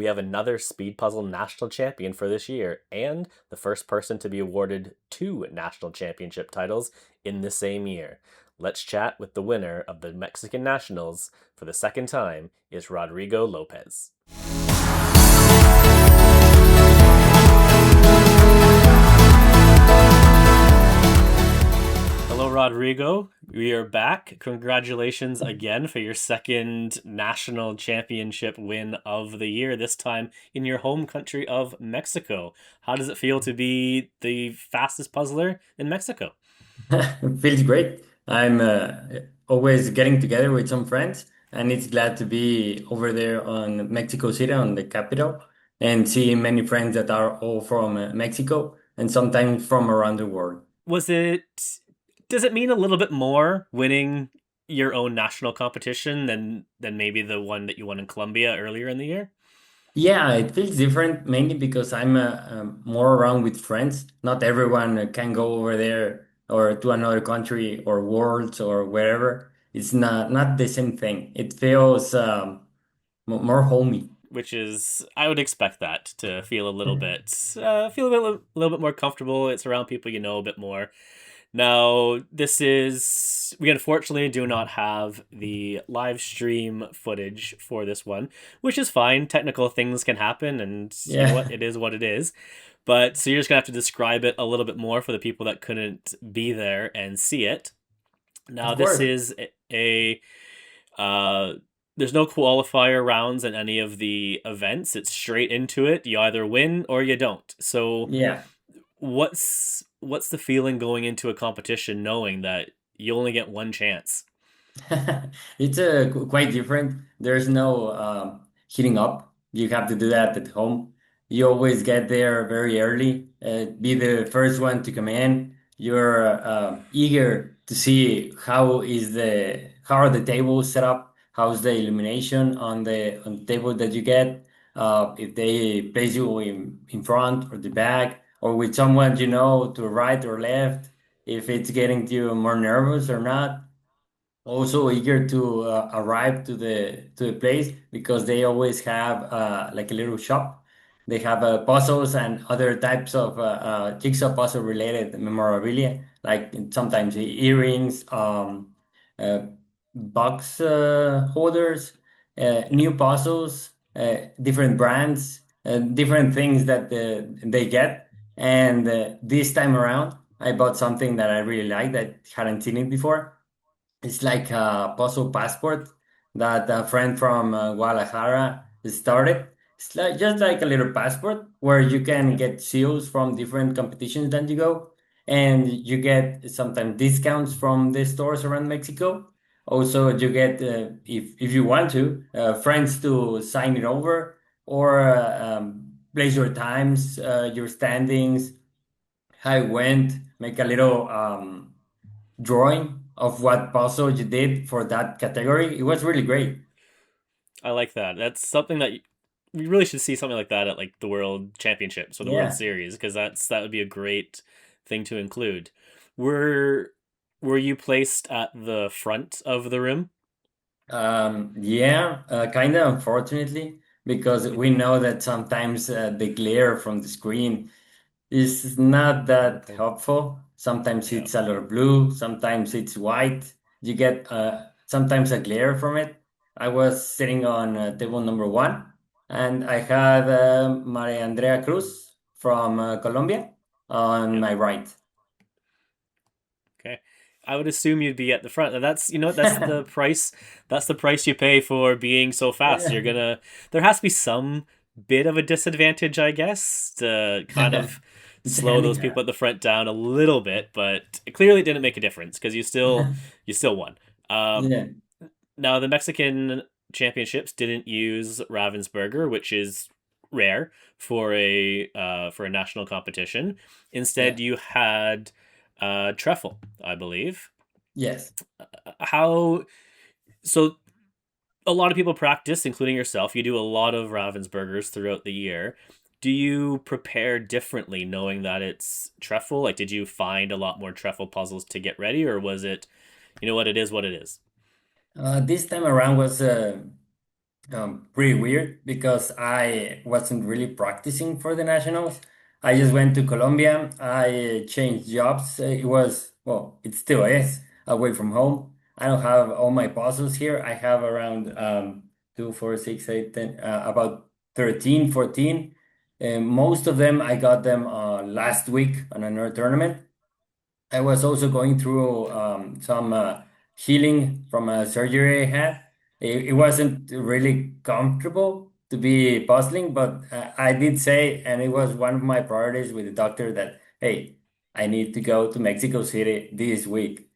we have another Speed Puzzle national champion for this year, and the first person to be awarded two national championship titles in the same year. Let's chat with the winner of the Mexican Nationals for the second time is Rodrigo López. Hello, Rodrigo. We are back. Congratulations again for your second national championship win of the year, this time in your home country of Mexico. How does it feel to be the fastest puzzler in Mexico? It feels great. I'm always getting together with some friends, and it's glad to be over there on Mexico City, on the capital, and see many friends that are all from Mexico and sometimes from around the world. Was it, does it mean a little bit more winning your own national competition than maybe the one that you won in Colombia earlier in the year? Yeah, it feels different mainly because I'm more around with friends. Not everyone can go over there or to another country or worlds or wherever. It's not the same thing. It feels more homey. Which is, I would expect that to feel a little bit, a little bit more comfortable. It's around people you know a bit more. Now, we unfortunately do not have the live stream footage for this one, which is fine. Technical things can happen, and you know what? Yeah, It is what it is. But so you're just gonna have to describe it a little bit more for the people that couldn't be there and see it. Now, of this course. is a uh, there's no qualifier rounds in any of the events. It's straight into it. You either win or you don't. So Yeah. what's the feeling going into a competition knowing that you only get one chance? It's quite different. There's no heating up. You have to do that at home. You always get there very early, be the first one to come in. You're eager to see how are the tables set up, how's the illumination on the table that you get, if they place you in front or the back or with someone you know to right or left, if it's getting you more nervous or not, also eager to arrive to the place because they always have like a little shop. They have puzzles and other types of jigsaw puzzle related memorabilia, like sometimes earrings, uh, box holders, new puzzles, different brands, different things that they get. And this time around, I bought something that I really like that hadn't seen it before. It's like a puzzle passport that a friend from Guadalajara started. It's like just like a little passport where you can Okay. get seals from different competitions that you go, and you get sometimes discounts from the stores around Mexico. Also, you get if you want to friends to sign it over or place your times, your standings, how it went, make a little drawing of what puzzle you did for that category. It was really great. I like that. That's something that we really should see something like that at like the World Championships or the World Yeah. Series because that would be a great thing to include. Were were you placed at the front of the room? Yeah, kind of unfortunately, because we know that sometimes the glare from the screen is not that Okay. helpful. Sometimes Yeah. it's a little blue, sometimes it's white. You get sometimes a glare from it. I was sitting on table number one, and I had Maria Andrea Cruz from Colombia on Yep. my right. Okay. I would assume you'd be at the front. And that's, you know, that's the price. That's the price you pay for being so fast. Yeah. You're gonna. There has to be some bit of a disadvantage, I guess, to kind of It's a slow those people handicap. at the front down a little bit. But it clearly didn't make a difference because you still won. Um, Yeah, Now the Mexican championships didn't use Ravensburger, which is rare for a national competition. yeah, Instead, you had Truffle, I believe. yes. How so? A lot of people practice, including yourself. You do a lot of Ravensburgers throughout the year. Do you prepare differently knowing that it's truffle? Like, did you find a lot more truffle puzzles to get ready, or was it, you know what it is, what it is? This time around was Pretty weird because I wasn't really practicing for the nationals. I just went to Colombia. I changed jobs. It was, well, it still is away from home. I don't have all my puzzles here. I have around 2, 4, 6, 8, 10, about 13, 14. And most of them, I got them last week on another tournament. I was also going through some healing from a surgery I had. It wasn't really comfortable to be puzzling, but I did say, and it was one of my priorities with the doctor that, hey, I need to go to Mexico City this week.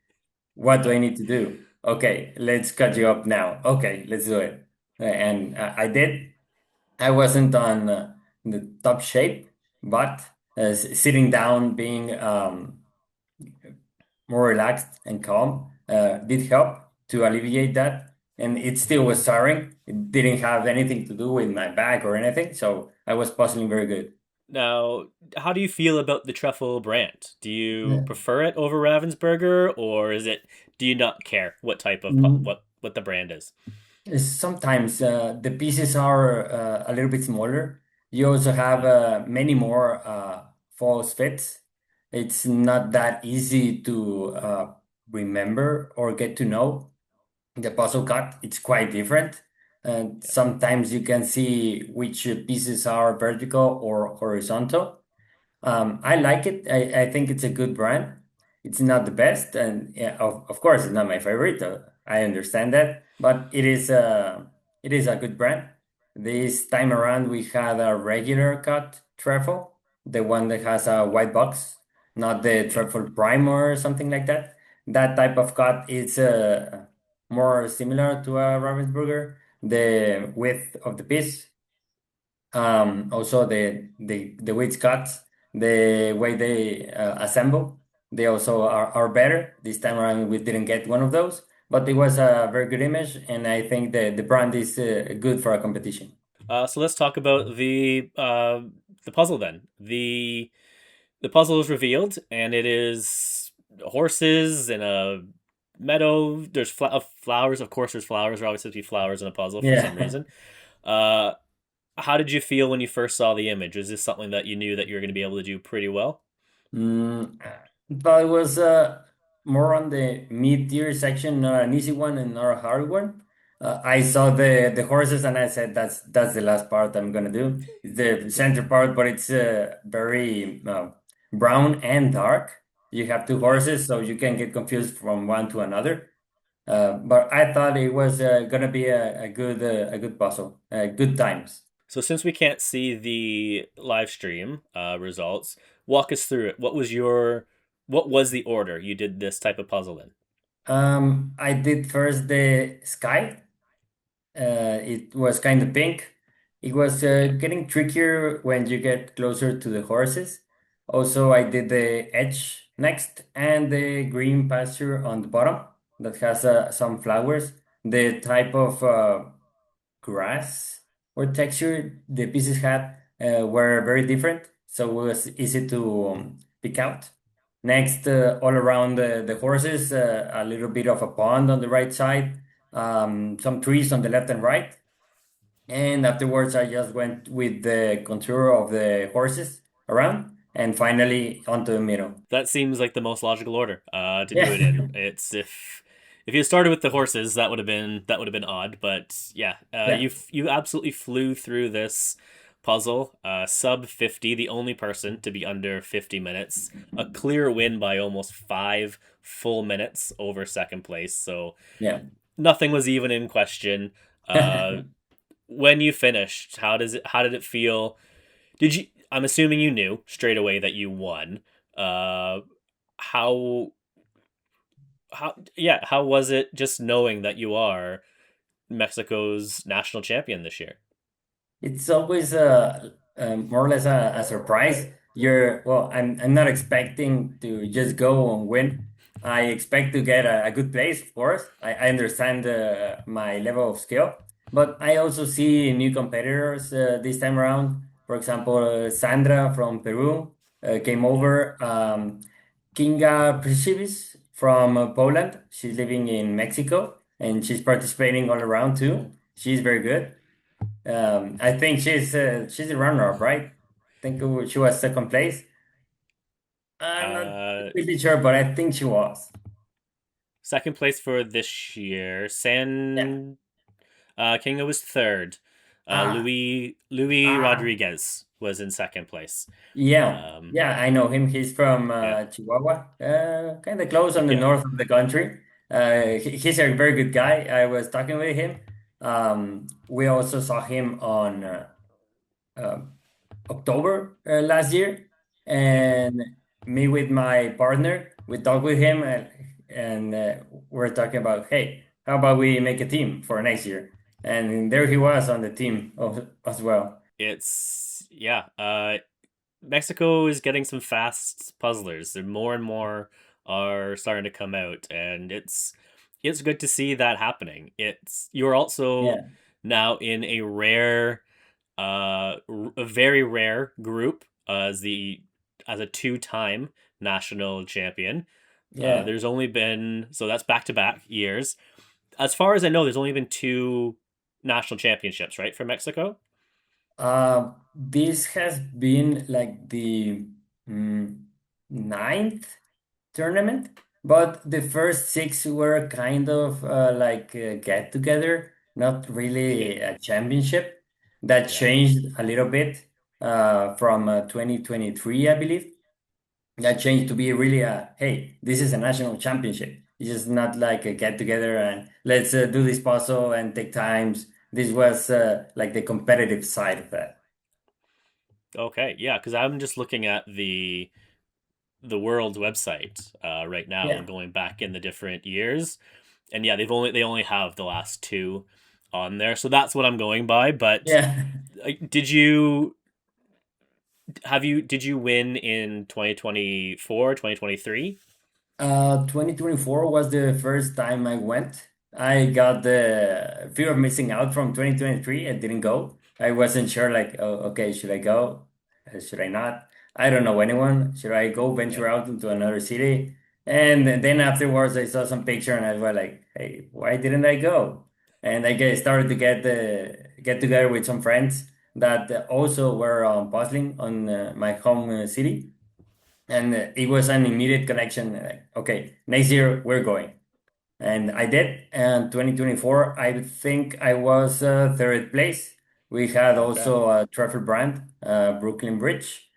What do I need to do? Okay, let's cut you up now. Okay, let's do it. And I did. I wasn't on the top shape, but sitting down, being more relaxed and calm did help to alleviate that. And it still was tiring. It didn't have anything to do with my back or anything. So I was puzzling very good. Now, how do you feel about the truffle brand? Do you Yeah. prefer it over Ravensburger, or is it? Do you not care what type of Mm, what the brand is? Sometimes the pieces are a little bit smaller. You also have many more false fits. It's not that easy to remember or get to know. The puzzle cut, it's quite different. And Yeah. sometimes you can see which pieces are vertical or horizontal. I like it. I think it's a good brand. It's not the best, and yeah, of course, it's not my favorite. I understand that, but it is a good brand. This time around, we had a regular cut truffle, the one that has a white box, not the Yeah. truffle prime or something like that. That type of cut is more similar to a Ravensburger. The width of the piece, also the weights cuts, the way they assemble, they also are better. This time around, we didn't get one of those, but it was a very good image, and I think the brand is good for a competition. So let's talk about the puzzle then. The puzzle is revealed, and it is horses in a meadow. There's flowers. Of course, there's flowers. There always supposed to be flowers in a puzzle for some Yeah. reason. Uh, how did you feel when you first saw the image? Is this something that you knew that you were going to be able to do pretty well? Mm, but it was more on the mid-tier section, not an easy one and not a hard one. I saw the horses and I said that's the last part I'm gonna do. It's the center part, but it's very brown and dark. You have two horses, so you can get confused from one to another. But I thought it was gonna be a good puzzle, good times. So since we can't see the live stream results, walk us through it. What was the order you did this type of puzzle in? I did first the sky. It was kind of pink. It was Yeah. getting trickier when you get closer to the horses. Also, I did the edge next and the green pasture on the bottom that has some flowers. The type of grass or texture the pieces had were very different, so it was easy to pick out. Next, all around the horses, a little bit of a pond on the right side, some trees on the left and right. And afterwards, I just went with the contour of the horses around and finally onto the middle. That seems like the most logical order to do Yeah. it in. It's if you started with the horses, that would have been odd. But yeah, Yeah. you absolutely flew through this puzzle. Sub 50, the only person to be under 50 minutes. A clear win by almost 5 full minutes over second place. So Yeah. nothing was even in question. Uh, when you finished, how did it feel? Did you? I'm assuming you knew straight away that you won. Uh, how how was it just knowing that you are Mexico's national champion this year? It's always more or less a surprise. Well, I'm not expecting to just go and win. I expect to get a good place, of course. I understand my level of skill, but I also see new competitors this time around. For example, Sandra from Peru came Yeah. over. Kinga Prisivis from Poland. She's living in Mexico and she's participating all around too. She's very good. I think she's a runner-up, right? I think she was second place. I'm not Uh, completely sure, but I think she was. second place for this year. Yeah. Kinga was third. Ah, Louis ah, Rodriguez was in second place. yeah. Um, Yeah, I know him. He's from yeah, Chihuahua, kind of close on the yeah. north of the country. He's a very good guy. I was talking with him. We also saw him on uh, October last year, and me with my partner, we talked with him, and we're talking about, hey, how about we make a team for next year? And there he was on the team as well. It's yeah. Mexico is getting some fast puzzlers. And more and more are starting to come out, and it's good to see that happening. It's you're also Yeah, now in a rare, a very rare group as a two-time national champion. yeah. There's only been so that's back-to-back years. As far as I know, there's only been two national championships, right, for Mexico? This has been like the mm, ninth tournament, but the first six were kind of like a get together, not Okay. really a championship. That Yeah. changed a little bit from 2023, I believe. That changed to be really a hey, this is a national championship. It's just not like a get together and let's do this puzzle and take times. This was like the competitive side of that. Okay. Yeah, because I'm just looking at the world's website right now, Yeah, going back in the different years, and yeah, they only have the last two on there, so that's what I'm going by. But yeah. did you did you win in 2024, 2023? 2024 was the first time I went. I got the fear of missing out from 2023. I didn't go. I wasn't sure, like, oh, okay, should I go? Should I not? I don't know anyone. Should I go Yeah. venture out into another city? And then afterwards, I saw some picture and I was like, hey, why didn't I go? And started to get together with some friends that also were puzzling on my home city. And it was an immediate connection. Like, okay, next year we're going. And I did. And 2024, I think I was third place. We had Okay. also a Trevor Brand, Brooklyn Bridge.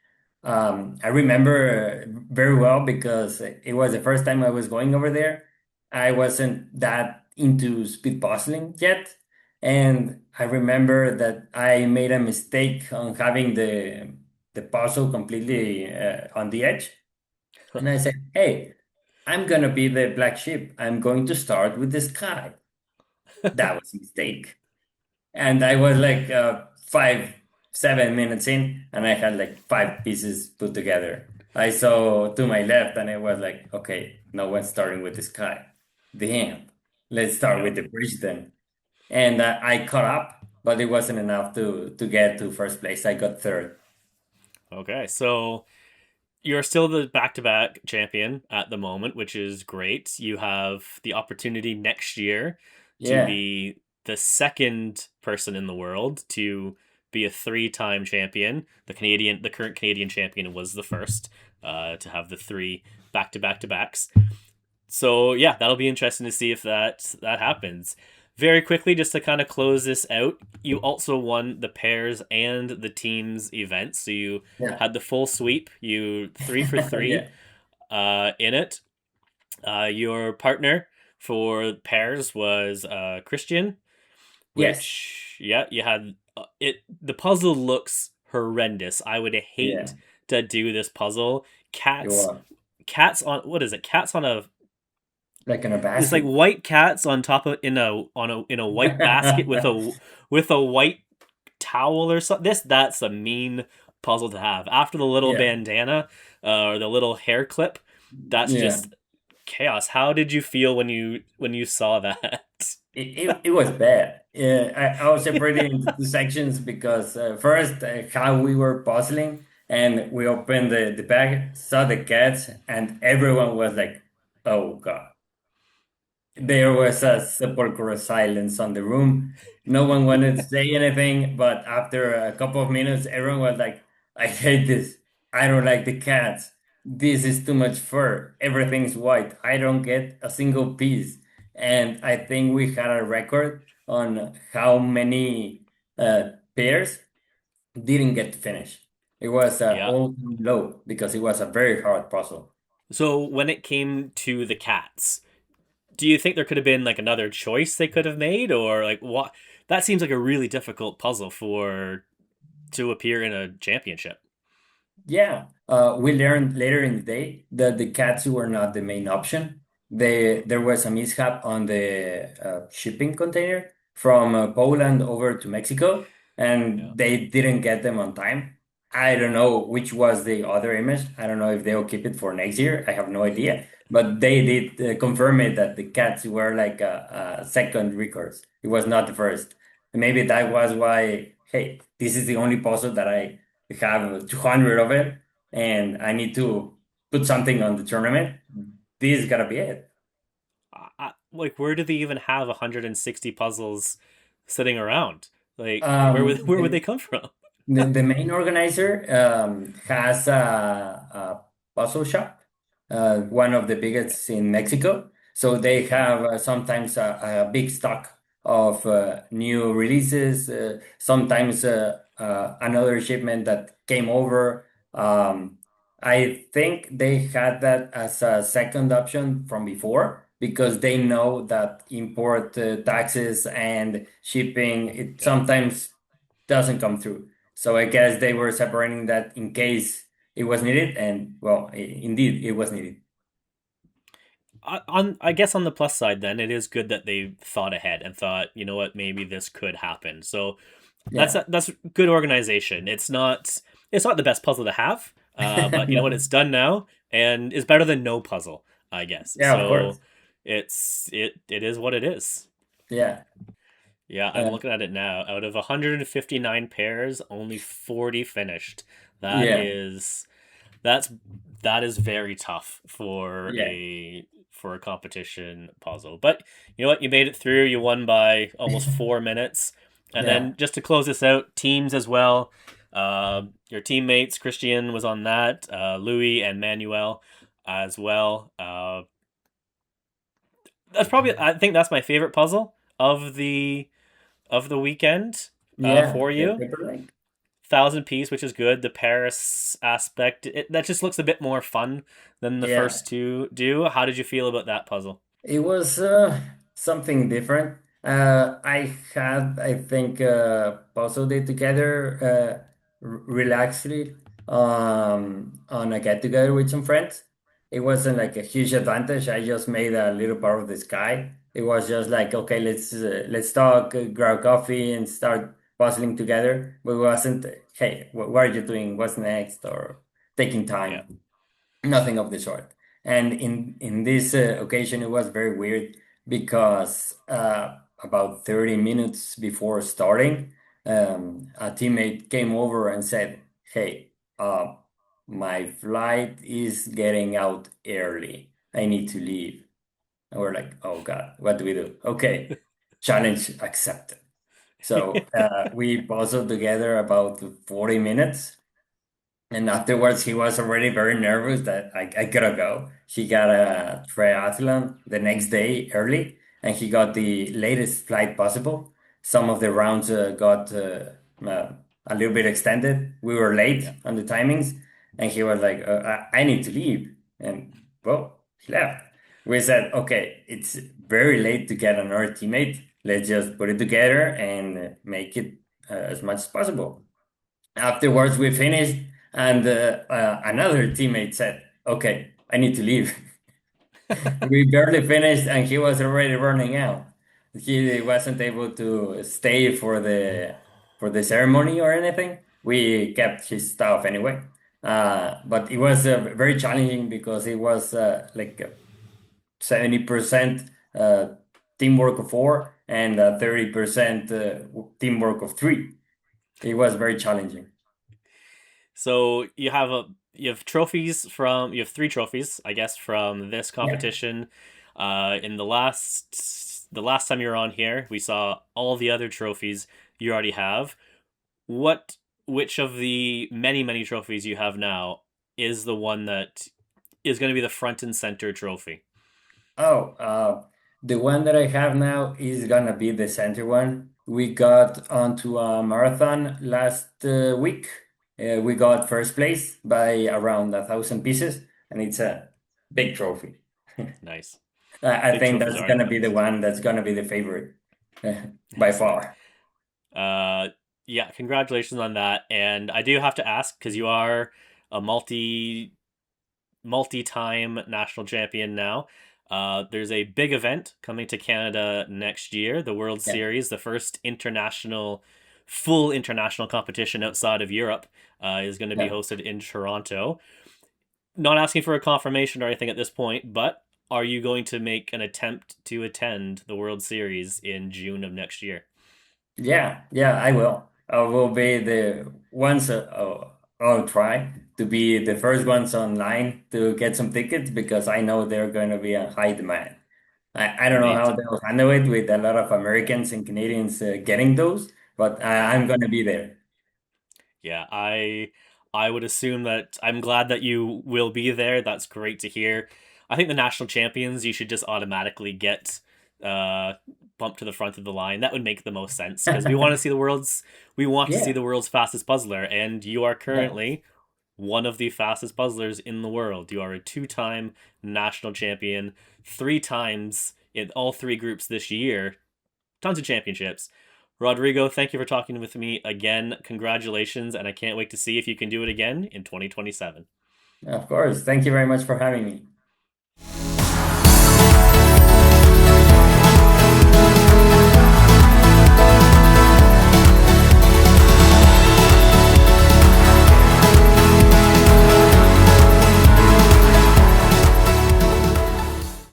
I remember very well because it was the first time I was going over there. I wasn't that into speed puzzling yet. And I remember that I made a mistake on having the puzzle completely on the edge. And I said, hey, I'm gonna be the black sheep. I'm going to start with the sky. That was a mistake. And I was like 7 minutes in, and I had like five pieces put together. I saw to my left, and I was like, okay, no one's starting with the sky. Damn, let's start Yeah. with the bridge then. And I caught up, but it wasn't enough to get to first place. I got third. Okay. So you're still the back-to-back champion at the moment, which is great. You have the opportunity next year to Yeah, be the second person in the world to be a three-time champion. The current Canadian champion was the first to have the three back-to-back-to-backs. So yeah, that'll be interesting to see if that happens. Very quickly, just to kind of close this out, you also won the pairs and the teams events. So you yeah, had the full sweep. You three for three yeah. in it. Your partner for pairs was Christian, Yes, which yeah, you had it. The puzzle looks horrendous. I would hate yeah, to do this puzzle. it Cats, was cats on what is it? Cats on a like in a It's like basket. white cats on top of in a white basket with a white towel or something. That's a mean puzzle to have. After the little Yeah, bandana or the little hair clip, that's yeah. just chaos. How did you feel when you saw that? It was bad. I was separated into two sections because first, how we were puzzling, and we opened the bag, saw the cats, and everyone was like, "Oh God!" There was a sepulchral silence on the room. No one wanted to say anything, but after a couple of minutes, everyone was like, I hate this. I don't like the cats. This is too much fur. Everything's white. I don't get a single piece. And I think we had a record on how many pairs didn't get to finish. It was Yeah. all low because it was a very hard puzzle. So when it came to the cats, do you think there could have been like another choice they could have made, or like what? That seems like a really difficult puzzle for to appear in a championship. Yeah, we learned later in the day that the cats were not the main option. There was a mishap on the shipping container from Poland over to Mexico, and Yeah. they didn't get them on time. I don't know which was the other image. I don't know if they'll keep it for next year. I have no idea. But they did confirm it that the cats were like a second recourse. It was not the first. Maybe that was why, hey, this is the only puzzle that I have 200 of it and I need to put something on the tournament, this gotta be it. Like, where do they even have 160 puzzles sitting around? Like, where would they The, come from? the main organizer has a puzzle shop, one of the biggest in Mexico. So they have sometimes a big stock of new releases, sometimes another shipment that came over. Um, I think they had that as a second option from before because they know that import taxes and shipping, it Yeah. sometimes doesn't come through. So I guess they were separating that in case it was needed, and well, indeed, it was needed. I guess on the plus side, then it is good that they thought ahead and thought, you know what, maybe this could happen. So Yeah. that's good organization. It's not the best puzzle to have, but you know what, No. it's done now and is better than no puzzle, I guess. Yeah, of So course. it is what it is. Yeah. Yeah, I'm Uh, looking at it now. Out of 159 pairs, only 40 finished. That yeah. is that's that is very tough Yeah. for a competition puzzle. But you know what? You made it through. You won by almost 4 minutes. And Yeah. then just to close this out, teams as well. Your teammates, Christian was on that. Louis and Manuel as well. That's probably I think that's my favorite puzzle of the weekend Yeah. for The you. paper link. Thousand piece, which is good. The Paris aspect that just looks a bit more fun than the Yeah. first two do. How did you feel about that puzzle? It was something different. I had, I think, puzzled it together relaxedly on a get together with some friends. It wasn't like a huge advantage. I just made a little part of the sky. It was just like, okay, let's talk, grab coffee, and start puzzling together. But it wasn't, hey, what are you doing? What's next? Or taking Yeah, time. Nothing of the sort. And in this occasion, it was very weird because about 30 minutes before starting, a teammate came over and said, "Hey, my flight is getting out early. I need to leave." And we're like, "Oh God, what do we do?" Okay, challenge accepted. So we puzzled together about 40 minutes. And afterwards, he was already very nervous that I gotta go. He got a triathlon the next day early, and he got the latest flight possible. Some of the rounds got a little bit extended. We were late yeah. on the timings, and he was like, I need to leave. And well, he left. We said, okay, it's very late to get another teammate. Let's just put it together and make it as much as possible. Afterwards, we finished, and another teammate said, "Okay, I need to leave." We barely finished, and he was already running out. He wasn't able to stay for the ceremony or anything. We kept his stuff anyway. But it was very challenging because it was like 70% teamwork of four and 30% teamwork of three. It was very challenging. So you have three trophies, I guess, from this Yeah. competition. In the last time you were on here, we saw all the other trophies you already have. What which of the many trophies you have now is the one that is going to be the front and center trophy? Oh, the one that I have now is gonna be the center one. We got onto a marathon last week. We got first place by around 1,000 pieces, and it's a big trophy. Nice. I Big think trophies that's are gonna be the nice. one that's gonna be the favorite by Excellent. far. Uh, yeah, congratulations on that. And I do have to ask because you are a multi-time national champion now. There's a big event coming to Canada next year, the World Yeah, Series, the first full international competition outside of Europe, is going to be yeah. hosted in Toronto. Not asking for a confirmation or anything at this point, but are you going to make an attempt to attend the World Series in June of next year? Yeah, I will. I will be the ones. I'll try to be the first ones online to get some tickets because I know they're going to be a high demand. I don't know how Amazing. they'll handle it with a lot of Americans and Canadians getting those, but I'm going to be there. Yeah, I would assume that I'm glad that you will be there. That's great to hear. I think the national champions you should just automatically get uh bumped to the front of the line. That would make the most sense because we want to see Yeah, the world's fastest puzzler, and you are yeah, currently one of the fastest puzzlers in the world. You are a two-time national champion, three times in all three groups this year, tons of championships. Rodrigo, thank you for talking with me again. Congratulations, and I can't wait to see if you can do it again in 2027. of course. Thank you very much for having me.